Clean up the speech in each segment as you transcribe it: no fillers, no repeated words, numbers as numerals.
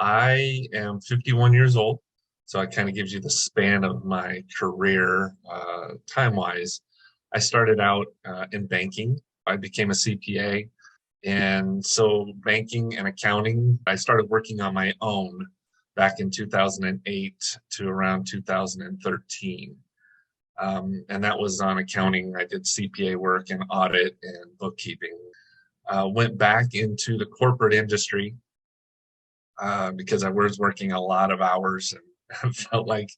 I am 51 years old, so it kind of gives you the span of my career time-wise. I started out in banking. I became a CPA, and so banking and accounting, I started working on my own back in 2008 to around 2013. And that was on accounting. I did CPA work and audit and bookkeeping. Went back into the corporate industry because I was working a lot of hours and felt like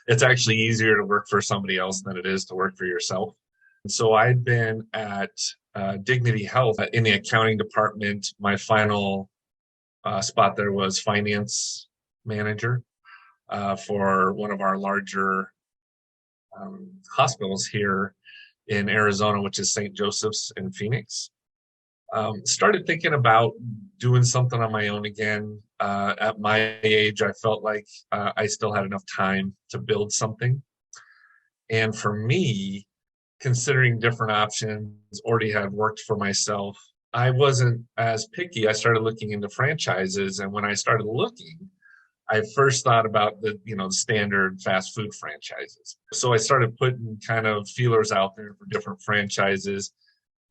it's actually easier to work for somebody else than it is to work for yourself. And so I'd been at Dignity Health in the accounting department. My final spot there was finance manager for one of our larger hospitals here in Arizona, which is St. Joseph's in Phoenix. Started thinking about doing something on my own again. At my age, I felt like I still had enough time to build something. And for me, considering different options, already had worked for myself, I wasn't as picky. I started looking into franchises. And when I started looking, I first thought about the standard fast food franchises. So I started putting kind of feelers out there for different franchises.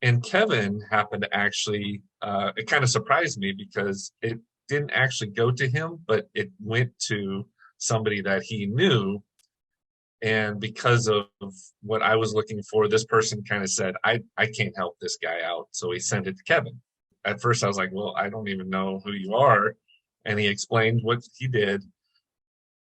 And Kevin happened to actually, it kind of surprised me because it didn't actually go to him, but it went to somebody that he knew. And because of what I was looking for, this person kind of said, I can't help this guy out. So he sent it to Kevin. At first, I was like, well, I don't even know who you are. And he explained what he did.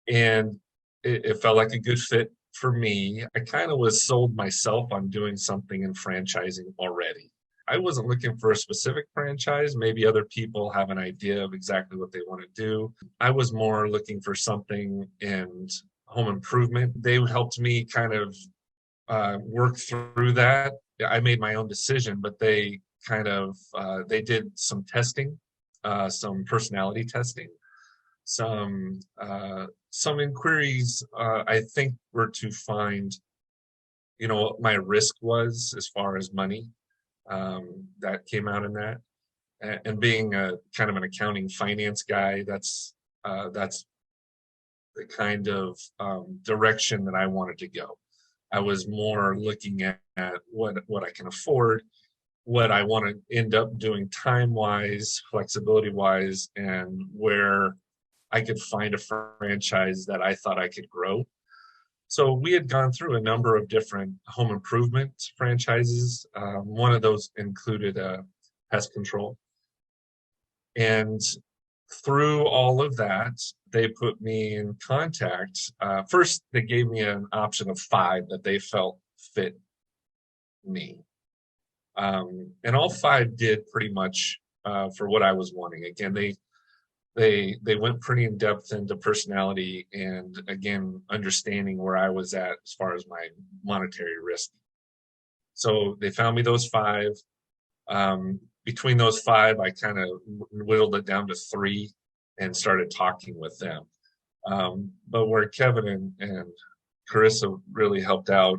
And it felt like a good fit for me. I kind of was sold myself on doing something in franchising already. I wasn't looking for a specific franchise. Maybe other people have an idea of exactly what they want to do. I was more looking for something in home improvement. They helped me kind of work through that. I made my own decision, but they kind of they did some testing, some personality testing, some inquiries. I think were to find, what my risk was as far as money that came out in that, and being a kind of an accounting finance guy, that's the kind of direction that I wanted to go. I was more looking at what I can afford, what I want to end up doing time wise, flexibility wise, and where I could find a franchise that I thought I could grow. So we had gone through a number of different home improvement franchises. One of those included pest control. And through all of that, they put me in contact. First, they gave me an option of 5 that they felt fit me. And all 5 did pretty much for what I was wanting. Again, they went pretty in depth into personality and, again, understanding where I was at as far as my monetary risk. So they found me those 5. Between those 5, I kind of whittled it down to 3 and started talking with them. But where Kevin and Carissa really helped out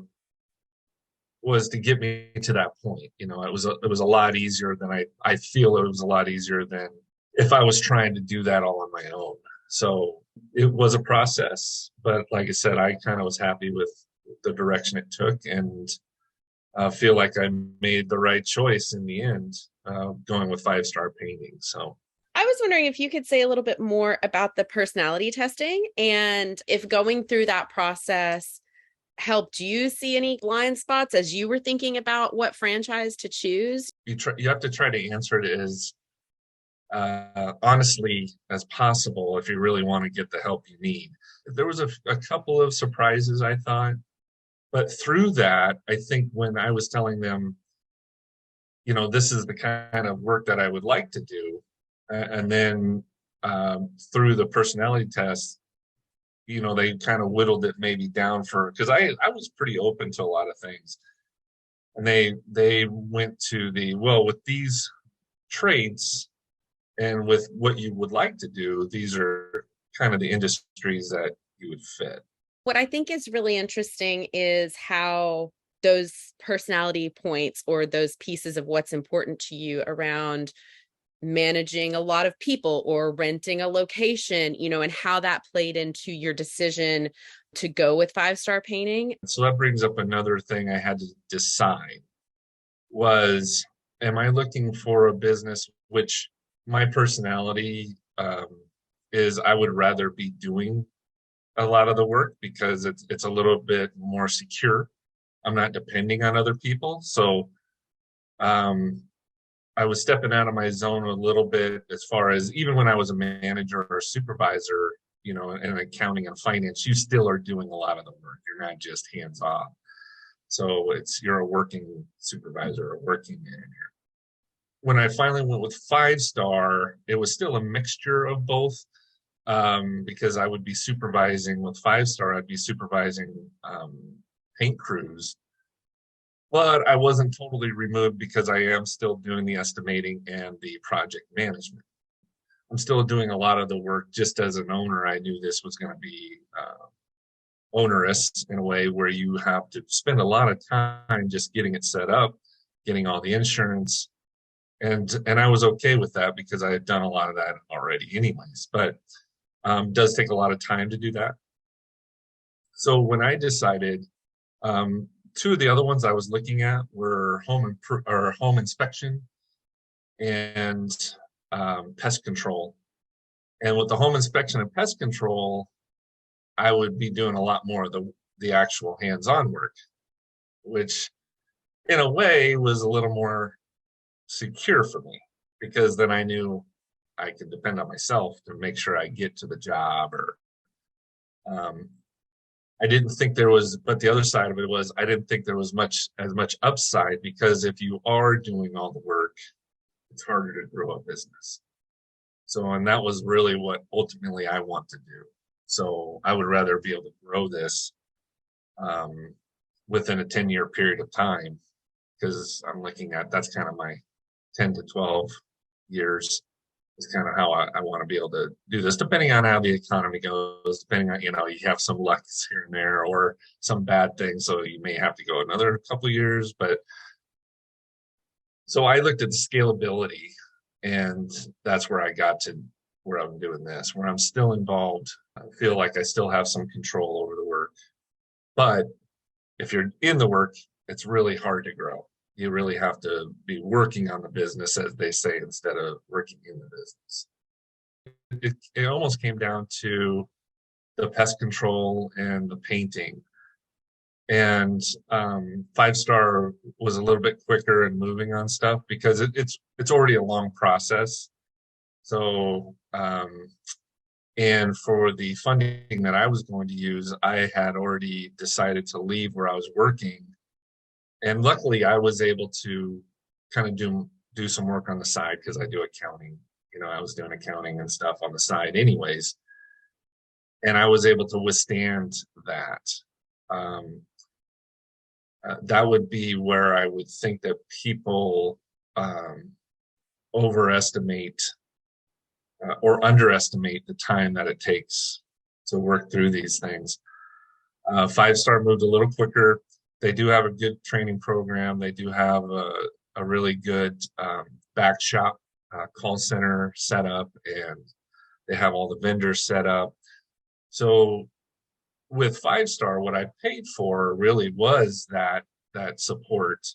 was to get me to that point. It was a lot easier than I feel it was a lot easier than if I was trying to do that all on my own. So it was a process, but like I said, I kind of was happy with the direction it took, and feel like I made the right choice in the end, going with 5-star painting. So I was wondering if you could say a little bit more about the personality testing and if going through that process helped you see any blind spots as you were thinking about what franchise to choose. you have to try to answer it as honestly as possible if you really want to get the help you need. There was a couple of surprises, I thought, but through that, I think when I was telling them, this is the kind of work that I would like to do, and then through the personality test, they kind of whittled it maybe down because I was pretty open to a lot of things, and they went to with these traits and with what you would like to do, these are kind of the industries that you would fit. What I think is really interesting is how those personality points or those pieces of what's important to you around managing a lot of people or renting a location, and how that played into your decision to go with 5-star painting? So that brings up another thing I had to decide was, am I looking for a business which my personality is I would rather be doing a lot of the work because it's a little bit more secure. I'm not depending on other people. So um, I was stepping out of my zone a little bit as far as even when I was a manager or a supervisor, in accounting and finance, you still are doing a lot of the work. You're not just hands off. So you're a working supervisor, a working manager. When I finally went with 5-star, it was still a mixture of both, because I would be supervising with 5-star, I'd be supervising paint crews, but I wasn't totally removed because I am still doing the estimating and the project management. I'm still doing a lot of the work. Just as an owner, I knew this was going to be onerous in a way where you have to spend a lot of time just getting it set up, getting all the insurance, and I was okay with that because I had done a lot of that already anyways, but does take a lot of time to do that. So when I decided, two of the other ones I was looking at were home inspection and pest control. And with the home inspection and pest control, I would be doing a lot more of the actual hands-on work, which in a way was a little more secure for me because then I knew I could depend on myself to make sure I get to the job. Or I didn't think there was, but the other side of it was I didn't think there was as much upside because if you are doing all the work, it's harder to grow a business. So, and that was really what ultimately I want to do. So I would rather be able to grow this within a 10-year period of time, because I'm looking at that's kind of my 10 to 12 years is kind of how I want to be able to do this, depending on how the economy goes, depending on, you have some luck here and there or some bad things. So you may have to go another couple of years. But so I looked at the scalability, and that's where I got to where I'm doing this, where I'm still involved. I feel like I still have some control over the work. But if you're in the work, it's really hard to grow. You really have to be working on the business, as they say, instead of working in the business. It almost came down to the pest control and the painting. And 5-star was a little bit quicker in moving on stuff because it's already a long process. So and for the funding that I was going to use, I had already decided to leave where I was working. And luckily I was able to kind of do some work on the side because I do accounting. I was doing accounting and stuff on the side anyways. And I was able to withstand that. That would be where I would think that people overestimate or underestimate the time that it takes to work through these things. 5-star moved a little quicker. They do have a good training program. They do have a really good back shop call center set up, and they have all the vendors set up. So with 5-star, what I paid for really was that support.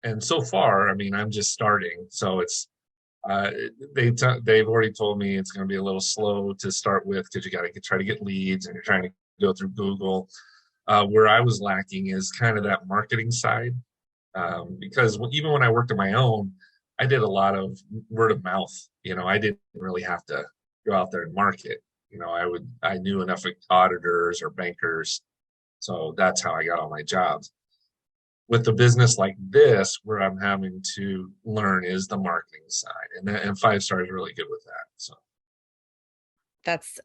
And so far, I mean, I'm just starting, so it's they've already told me it's going to be a little slow to start with because you got to try to get leads and you're trying to go through Google. Where I was lacking is kind of that marketing side, because even when I worked on my own, I did a lot of word of mouth. I didn't really have to go out there and market. I knew enough auditors or bankers, so that's how I got all my jobs. With the business like this, where I'm having to learn is the marketing side, and 5-star is really good with that. So that's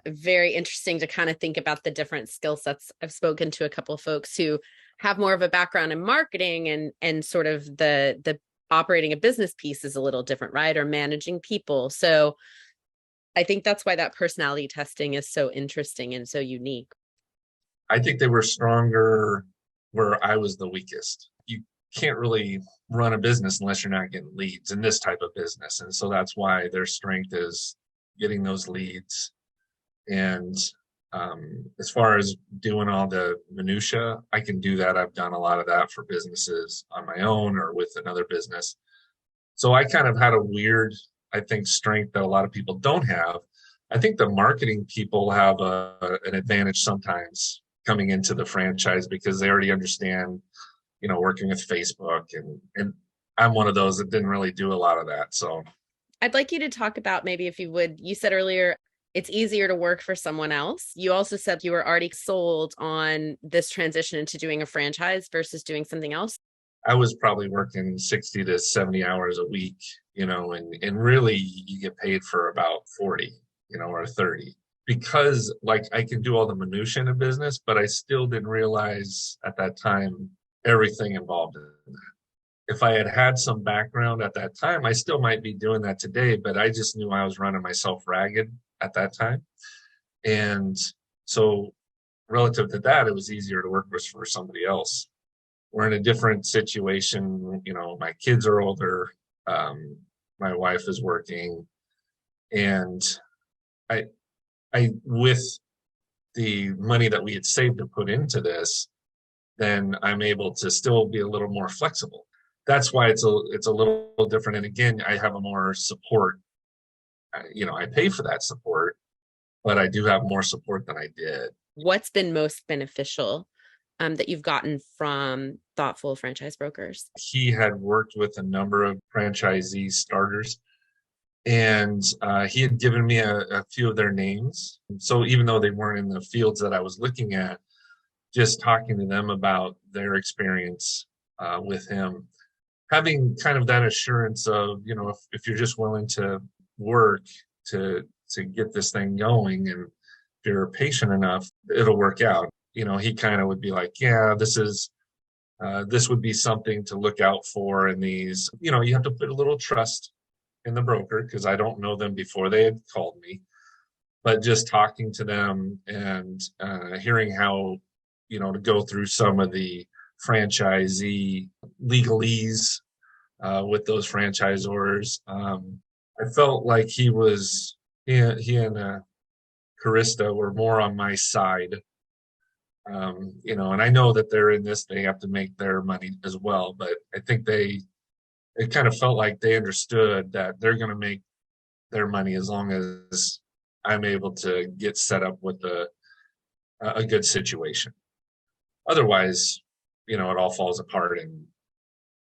very interesting to kind of think about the different skill sets. I've spoken to a couple of folks who have more of a background in marketing, and sort of the operating a business piece is a little different, right? Or managing people. So I think that's why that personality testing is so interesting and so unique. I think they were stronger where I was the weakest. You can't really run a business unless you're not getting leads in this type of business. And so that's why their strength is getting those leads. And as far as doing all the minutia, I can do that. I've done a lot of that for businesses on my own or with another business. So I kind of had a weird, I think, strength that a lot of people don't have. I think the marketing people have an advantage sometimes coming into the franchise because they already understand, working with Facebook, and I'm one of those that didn't really do a lot of that. So I'd like you to talk about, maybe if you would, you said earlier, it's easier to work for someone else. You also said you were already sold on this transition into doing a franchise versus doing something else. I was probably working 60 to 70 hours a week, and really you get paid for about 40, or 30, because like I can do all the minutia in a business, but I still didn't realize at that time everything involved in that. If I had had some background at that time, I still might be doing that today, but I just knew I was running myself ragged at that time. And so relative to that, it was easier to work with for somebody else. We're in a different situation. My kids are older. My wife is working, and I, with the money that we had saved to put into this, then I'm able to still be a little more flexible. That's why it's a little different. And again, I have a more support. I pay for that support, but I do have more support than I did. What's been most beneficial that you've gotten from thoughtful franchise brokers? He had worked with a number of franchisee starters, and he had given me a few of their names. So even though they weren't in the fields that I was looking at, just talking to them about their experience with him, having kind of that assurance of, if you're just willing to work to get this thing going, and if you're patient enough, it'll work out. He kind of would be like, yeah, this would be something to look out for in these. You have to put a little trust in the broker because I don't know them before they had called me. But just talking to them and hearing how, to go through some of the franchisee legalese with those franchisors. I felt like he and Carista were more on my side. And I know that they're in this, they have to make their money as well, but I think it kind of felt like they understood that they're going to make their money as long as I'm able to get set up with a good situation. Otherwise, it all falls apart. And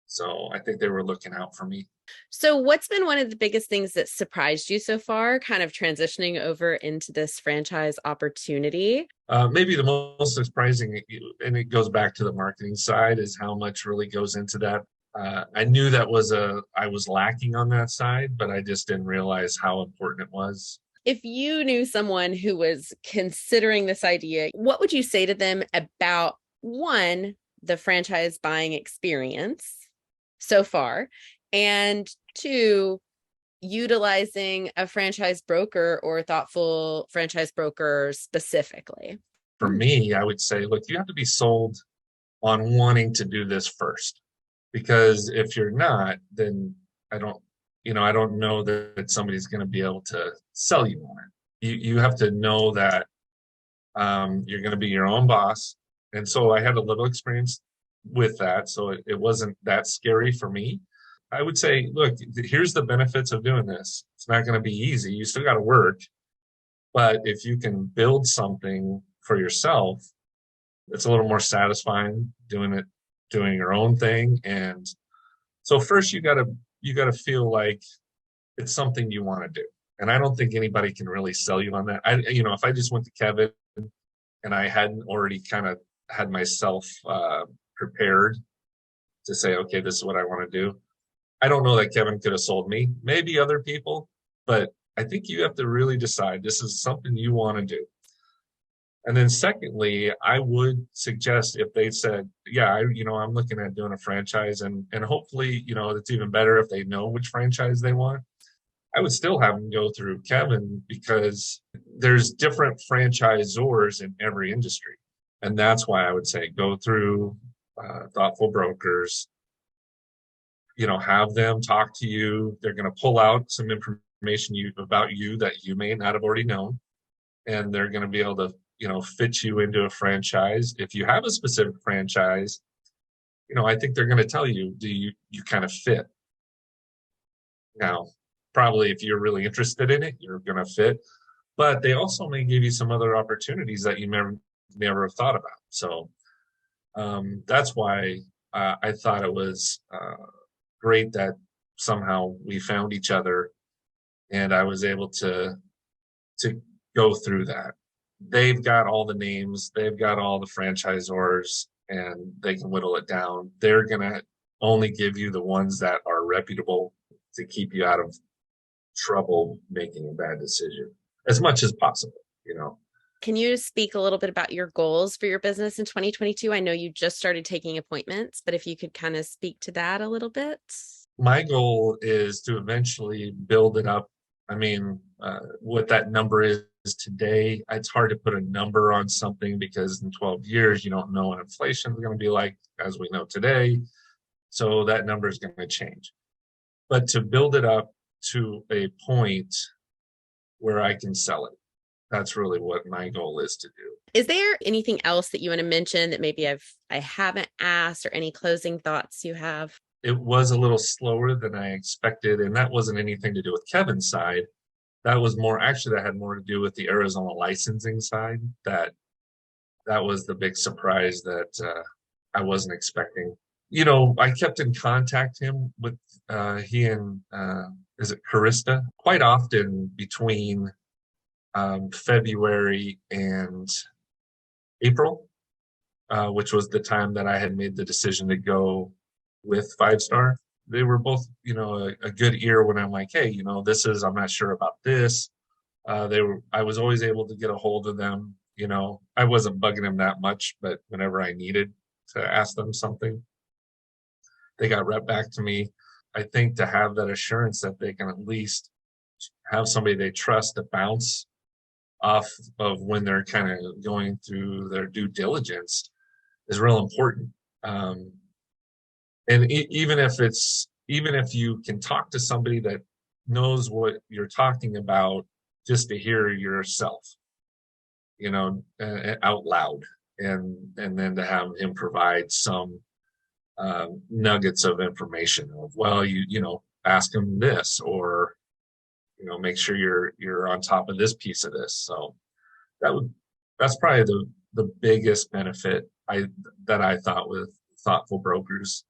so I think they were looking out for me. So what's been one of the biggest things that surprised you so far, kind of transitioning over into this franchise opportunity? Maybe the most surprising, and it goes back to the marketing side, is how much really goes into that. I knew that I was lacking on that side, but I just didn't realize how important it was. If you knew someone who was considering this idea, what would you say to them about, one, the franchise buying experience so far, and two, utilizing a franchise broker or thoughtful franchise broker specifically? For me, I would say, look, you have to be sold on wanting to do this first, because if you're not, then I don't know that somebody's going to be able to sell you on it. You have to know that you're going to be your own boss. And so I had a little experience with that. So it wasn't that scary for me. I would say, look, here's the benefits of doing this. It's not going to be easy. You still got to work. But if you can build something for yourself, it's a little more satisfying doing your own thing. And so first you got to feel like it's something you want to do. And I don't think anybody can really sell you on that. If I just went to Kevin and I hadn't already kind of had myself prepared to say, okay, this is what I want to do, I don't know that Kevin could have sold me. Maybe other people, but I think you have to really decide this is something you want to do. And then secondly, I would suggest if they said, yeah, I'm looking at doing a franchise, and hopefully, it's even better if they know which franchise they want. I would still have them go through Kevin, because there's different franchisors in every industry. And that's why I would say go through thoughtful brokers. have them talk to you. They're going to pull out some information about you that you may not have already known, and they're going to be able to, fit you into a franchise. If you have a specific franchise, I think they're going to tell you, do you kind of fit? Now, probably if you're really interested in it, you're going to fit, but they also may give you some other opportunities that you never have thought about. So that's why I thought it was great that somehow we found each other, and I was able to go through that. They've got all the names, they've got all the franchisors, and they can whittle it down. They're gonna only give you the ones that are reputable to keep you out of trouble making a bad decision as much as possible, Can you speak a little bit about your goals for your business in 2022? I know you just started taking appointments, but if you could kind of speak to that a little bit. My goal is to eventually build it up. I mean, what that number is today, it's hard to put a number on something because in 12 years, you don't know what inflation is going to be like as we know today. So that number is going to change. But to build it up to a point where I can sell it, that's really what my goal is to do. Is there anything else that you want to mention that maybe I haven't asked, or any closing thoughts you have? It was a little slower than I expected, and that wasn't anything to do with Kevin's side. That was more, actually, that had more to do with the Arizona licensing side. That was the big surprise that I wasn't expecting. I kept in contact him with he and is it Carista quite often between February and April, which was the time that I had made the decision to go with 5 Star. They were both, a good ear when I'm like, hey, I'm not sure about this. I was always able to get a hold of them. I wasn't bugging them that much, but whenever I needed to ask them something, they got right back to me. I think to have that assurance that they can at least have somebody they trust to bounce off of when they're kind of going through their due diligence is real important. And even if you can talk to somebody that knows what you're talking about, just to hear yourself, out loud, and then to have him provide some nuggets of information of, well, ask him this, or make sure you're on top of this piece of this. So that's probably the biggest benefit that I thought with thoughtful brokers.